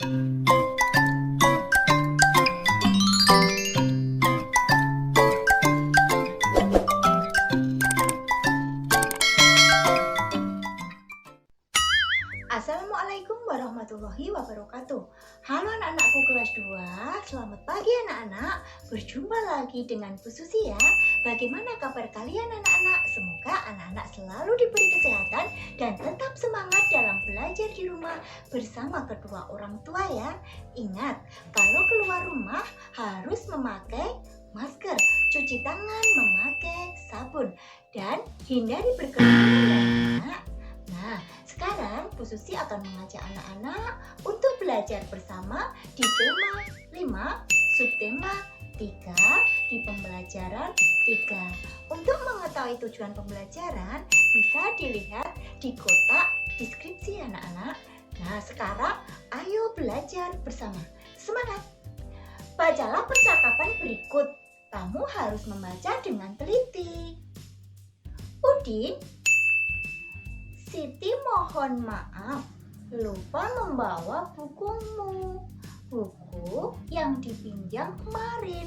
Assalamualaikum warahmatullahi wabarakatuh. Halo anak-anakku kelas 2, selamat pagi anak-anak. Berjumpa lagi dengan Bu Susi ya. Bagaimana kabar kalian anak-anak? Semoga anak-anak selalu diberi kesehatan dan tetap semangat dalam belajar di rumah bersama kedua orang tua ya. Ingat, kalau keluar rumah harus memakai masker, cuci tangan, memakai sabun, dan hindari berkerumun ya anak. Nah, sekarang Bu Susi akan mengajak anak-anak untuk belajar bersama di tema 5, subtema 3 di pembelajaran 3. Untuk mengetahui tujuan pembelajaran bisa dilihat di kotak deskripsi anak-anak. Nah, sekarang ayo belajar bersama. Semangat! Bacalah percakapan berikut. Kamu harus membaca dengan teliti. Udin, Siti mohon maaf, lupa membawa bukumu. Buku yang dipinjam kemarin.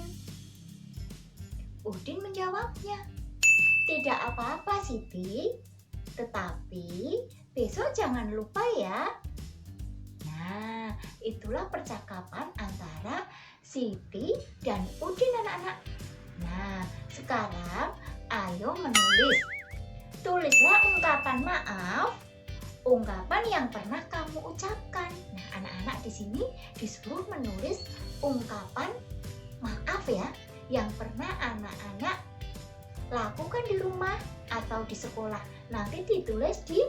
Udin menjawabnya, tidak apa-apa Siti, tetapi besok jangan lupa ya. Nah, itulah percakapan antara Siti dan Udin anak-anak. Nah, sekarang ayo menulis. Tulislah ungkapan maaf, ungkapan yang pernah kamu ucapkan. Nah, anak-anak di sini disuruh menulis ungkapan maaf ya, yang pernah anak-anak lakukan di rumah atau di sekolah. Nanti ditulis di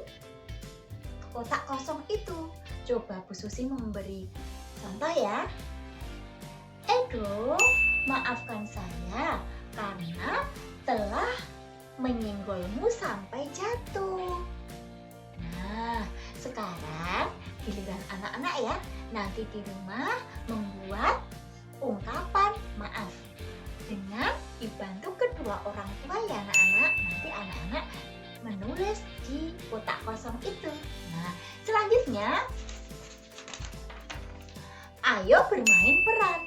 kotak kosong itu. Coba Bu Susi memberi contoh ya. Edo, maafkan saya karena telah menyinggolmu sampai jatuh. Nah, sekarang giliran anak-anak ya. Nanti di rumah membuat ungkapan maaf dengan dibantu kedua orang tua ya anak-anak. Nanti anak-anak menulis di kotak kosong itu. Nah, selanjutnya ayo bermain peran.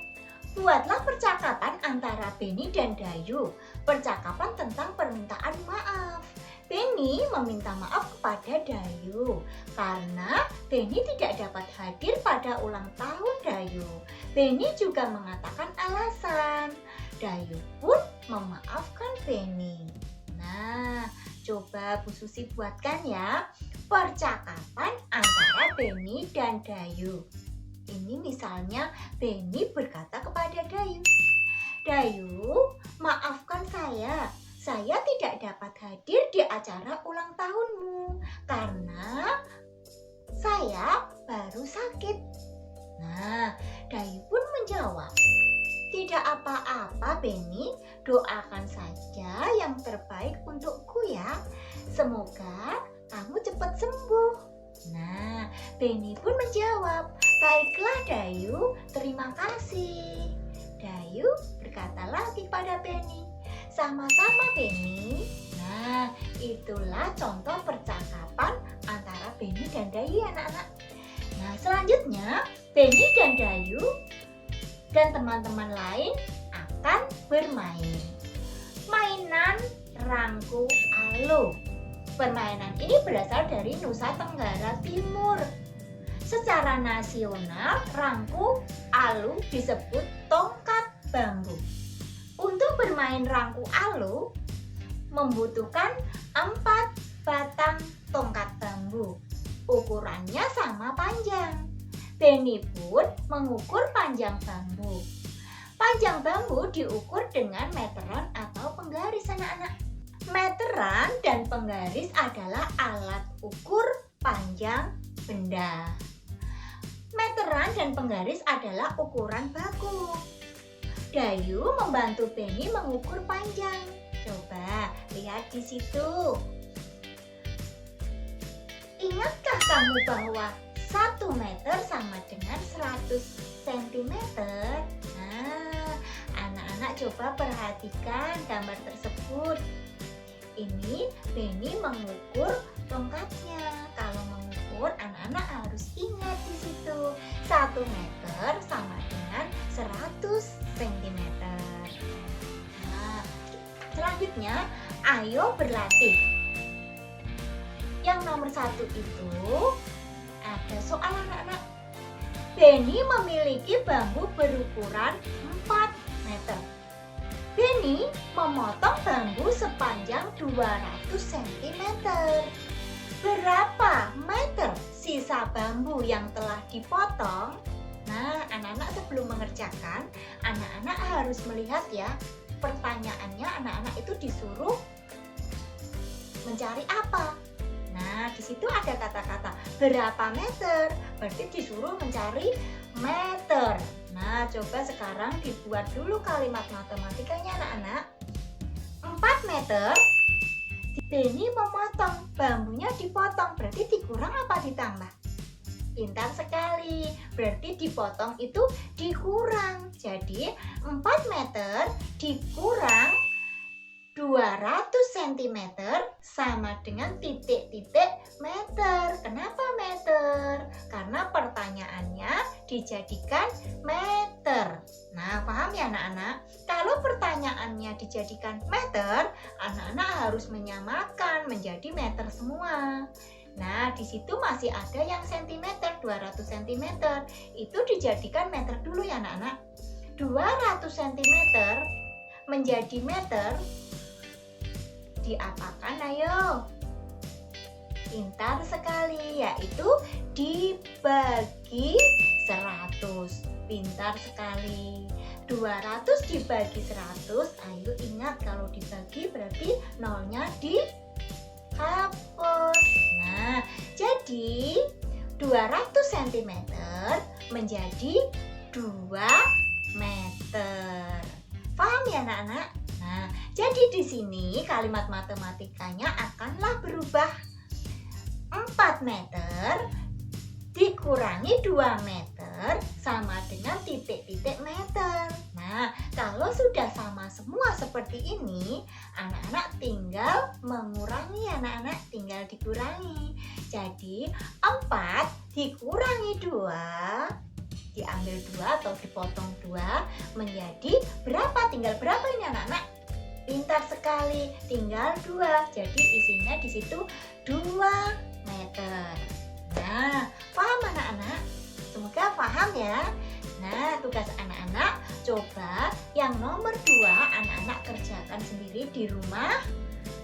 Buatlah percakapan antara Beni dan Dayu. Percakapan tentang permintaan maaf. Beni meminta maaf kepada Dayu karena Beni tidak dapat hadir pada ulang tahun Dayu. Beni juga mengatakan alasan. Dayu pun memaafkan Beni. Nah, coba Bu Susi buatkan ya percakapan antara Beni dan Dayu. Ini misalnya Beni berkata kepada Dayu, Dayu, maafkan saya tidak dapat hadir di acara ulang tahunmu karena saya baru sakit. Nah, Dayu pun menjawab, tidak apa-apa Beni, doakan saja yang terbaik untukku ya. Semoga kamu cepat sembuh. Nah, Beni pun menjawab, baiklah Dayu, terima kasih. Dayu berkata lagi pada Beni, sama-sama Beni. Nah, itulah contoh percakapan antara Beni dan Dayu anak-anak. Nah, selanjutnya Beni dan Dayu dan teman-teman lain akan bermain. Mainan rangku alo. Permainan ini berasal dari Nusa Tenggara Timur. Secara nasional, rangku alu disebut tongkat bambu. Untuk bermain rangku alu, membutuhkan 4 batang tongkat bambu. Ukurannya sama panjang. Beni pun mengukur panjang bambu. Panjang bambu diukur dengan meteran atau penggaris anak-anak. Meteran dan penggaris adalah alat ukur panjang benda. Meteran dan penggaris adalah ukuran baku. Dayu membantu Beni mengukur panjang. Coba lihat di situ. Ingatkah kamu bahwa 1 meter sama dengan 100 cm? Nah, anak-anak coba perhatikan gambar tersebut. Ini Beni mengukur tongkatnya. Kalau mengukur, anak-anak harus ingat di situ. 1 meter sama dengan 100 cm. Nah, selanjutnya ayo berlatih. Yang nomor 1 itu ada soal anak-anak. Benny memiliki bambu berukuran 4 meter. Benny memotong bambu sepanjang 200 cm. Berapa meter sisa bambu yang telah dipotong? Nah, anak-anak sebelum mengerjakan, anak-anak harus melihat ya. Pertanyaannya anak-anak itu disuruh mencari apa? Nah, di situ ada kata-kata berapa meter, berarti disuruh mencari meter. Nah, coba sekarang dibuat dulu kalimat matematikanya anak-anak. 4 meter, Benny memotong, bambunya dipotong, berarti dikurang apa ditambah? Pintar sekali, berarti dipotong itu dikurang. Jadi 4 meter dikurang 200 cm sama dengan titik-titik meter. Kenapa meter? Karena pertanyaannya dijadikan meter. Nah, paham ya anak-anak? Kalau pertanyaannya dijadikan meter, anak-anak harus menyamakan menjadi meter semua. Nah, di situ masih ada yang sentimeter, 200 cm. Itu dijadikan meter dulu ya anak-anak. 200 cm menjadi meter diapakan ayo? Pintar sekali, yaitu dibagi 100. Pintar sekali. 200 dibagi 100, ayo ingat kalau dibagi berarti nolnya dihapus. Nah, jadi 200 cm menjadi 2 meter. Paham ya anak-anak? Nah, jadi di sini kalimat matematikanya akanlah berubah. 4 meter dikurangi 2 meter sama dengan titik-titik meter. Nah, kalau sudah sama semua seperti ini, anak-anak tinggal mengurangi, anak-anak tinggal dikurangi. Jadi 4 dikurangi 2, diambil 2 atau dipotong 2 menjadi berapa? Tinggal berapa ini anak-anak? Pintar sekali, tinggal 2. Jadi isinya di situ 2 meter. Nah, paham anak-anak? Semoga paham ya. Nah, tugas anak-anak coba yang nomor 2 anak-anak kerjakan sendiri di rumah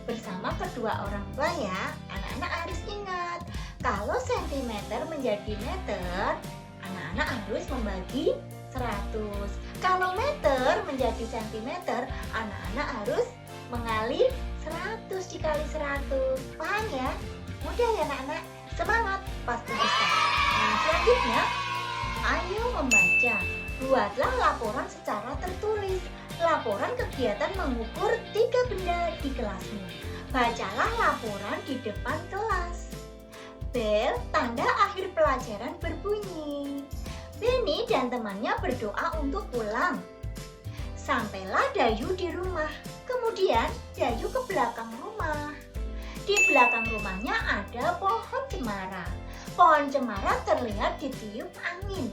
bersama kedua orang tua ya. Anak-anak harus ingat, kalau sentimeter menjadi meter, anak-anak harus membagi 100. Kalau meter menjadi sentimeter, anak-anak harus mengali 100 dikali 100. Paham ya? Mudah ya anak-anak? Semangat, pasti bisa. Nah, selanjutnya, ayo membaca. Buatlah laporan secara tertulis. Laporan kegiatan mengukur 3 benda di kelasmu. Bacalah laporan di depan kelas. Bel tanda akhir pelajaran berbunyi. Benny dan temannya berdoa untuk pulang. Sampailah Dayu di rumah. Kemudian Dayu ke belakang rumah. Di belakang rumahnya ada pohon cemara. Pohon cemara terlihat ditiup angin.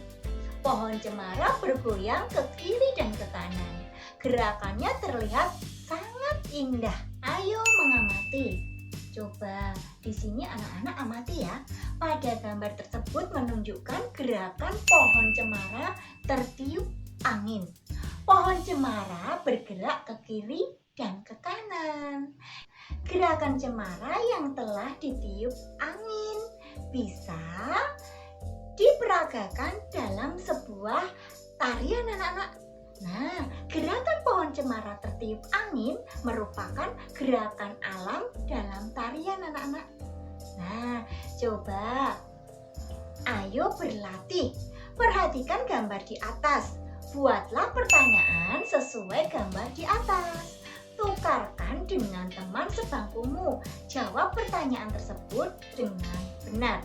Pohon cemara bergoyang ke kiri dan ke kanan. Gerakannya terlihat sangat indah. Ayo mengamati. Coba di sini anak-anak amati ya. Pada gambar tersebut menunjukkan gerakan pohon cemara tertiup angin. Pohon cemara bergerak ke kiri dan ke kanan. Gerakan cemara yang telah ditiup angin bisa diperagakan dalam sebuah tarian anak-anak. Nah, gerakan pohon cemara tertiup angin merupakan gerakan alam dalam tarian anak-anak. Nah, coba ayo berlatih. Perhatikan gambar di atas. Buatlah pertanyaan sesuai gambar di atas. Tukarkan dengan teman sebangkumu. Jawab pertanyaan tersebut dengan benar.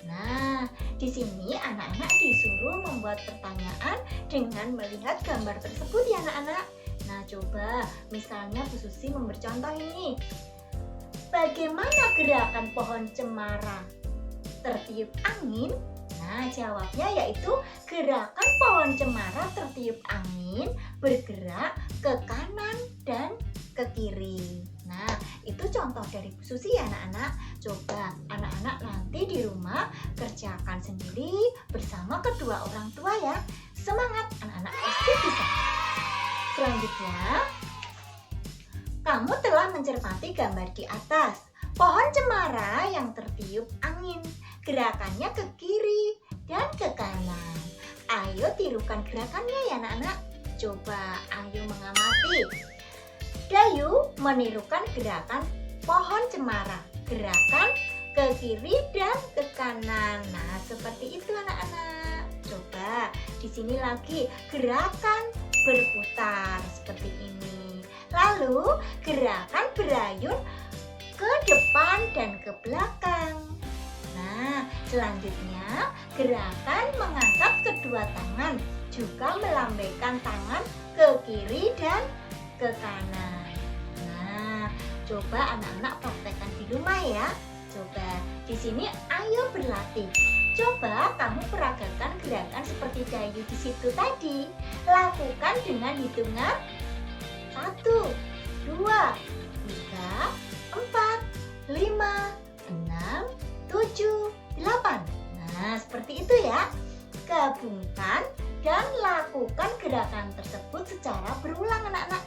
Nah, di sini anak-anak disuruh membuat pertanyaan dengan melihat gambar tersebut ya anak-anak. Nah, coba misalnya Bu Susi memberi contoh ini. Bagaimana gerakan pohon cemara tertiup angin? Nah, jawabnya yaitu gerakan pohon cemara tertiup angin bergerak ke kanan dan ke kiri. Nah, itu contoh dari Bu Susi ya anak-anak. Coba anak-anak nanti di rumah kerjakan sendiri bersama kedua orang tua ya. Semangat, anak-anak pasti bisa. Selanjutnya, kamu telah mencermati gambar di atas. Pohon cemara yang tertiup angin. Gerakannya ke kiri dan ke kanan. Ayo tirukan gerakannya ya anak-anak. Coba ayo mengamati. Dayu menirukan gerakan pohon cemara. Gerakan ke kiri dan ke kanan. Nah, seperti itu anak-anak. Coba di sini lagi gerakan berputar seperti ini. Lalu gerakan berayun ke depan dan ke belakang. Nah, selanjutnya gerakan mengangkat kedua tangan, juga melambaikan tangan ke kiri dan ke kanan. Nah, coba anak-anak praktekkan di rumah ya. Coba di sini ayo berlatih. Coba kamu peragakan gerakan seperti Dayu di situ tadi. Lakukan dengan hitungan 1, 2, 3, 4, 5, 6, 7, 8. Nah, seperti itu ya. Gabungkan dan lakukan gerakan tersebut secara berulang anak-anak.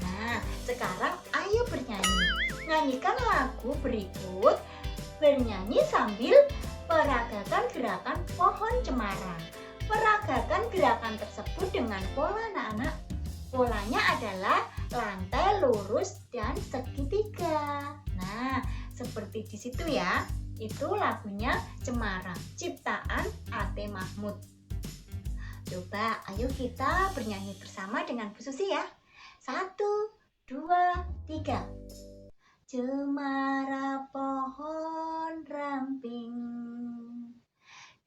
Nah, sekarang ayo bernyanyi. Nyanyikan lagu berikut. Bernyanyi sambil peragakan gerakan pohon cemara. Peragakan gerakan tersebut dengan pola anak-anak. Polanya adalah lantai lurus dan segitiga. Nah, seperti di situ ya. Itu lagunya Cemara, ciptaan A.T. Mahmud. Coba ayo kita bernyanyi bersama dengan Bu Susi ya. 1, 2, 3. Cemara pohon ramping,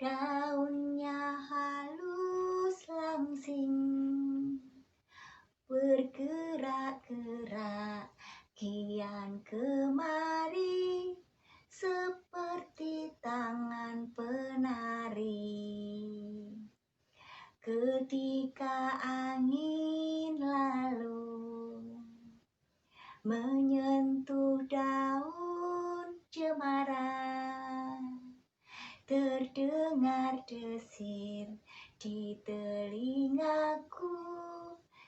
daunnya halus langsing, bergerak-gerak kian kemari, seperti tangan penari. Ketika angin lalu menyentuh daun cemara, terdengar desir di telingaku,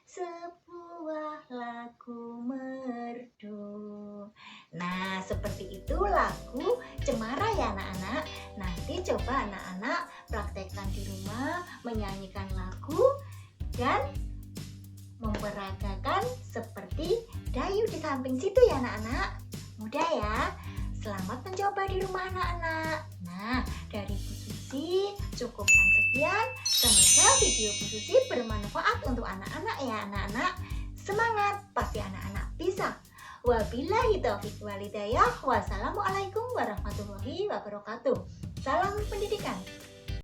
sebuah lagu merdu. Nah, seperti itu lagu Cemara ya anak-anak. Nanti coba anak-anak praktekkan di rumah menyanyikan lagu dan memperagakan seperti Dayu di samping situ ya anak-anak. Mudah ya. Selamat mencoba di rumah anak-anak. Nah, dari Bu Susi cukupkan sekian. Semoga video Bu Susi bermanfaat untuk anak-anak ya anak-anak. Semangat, pasti anak-anak bisa. Wabillahi taufiq walhidayah. Wassalamualaikum warahmatullahi wabarakatuh. Salam pendidikan.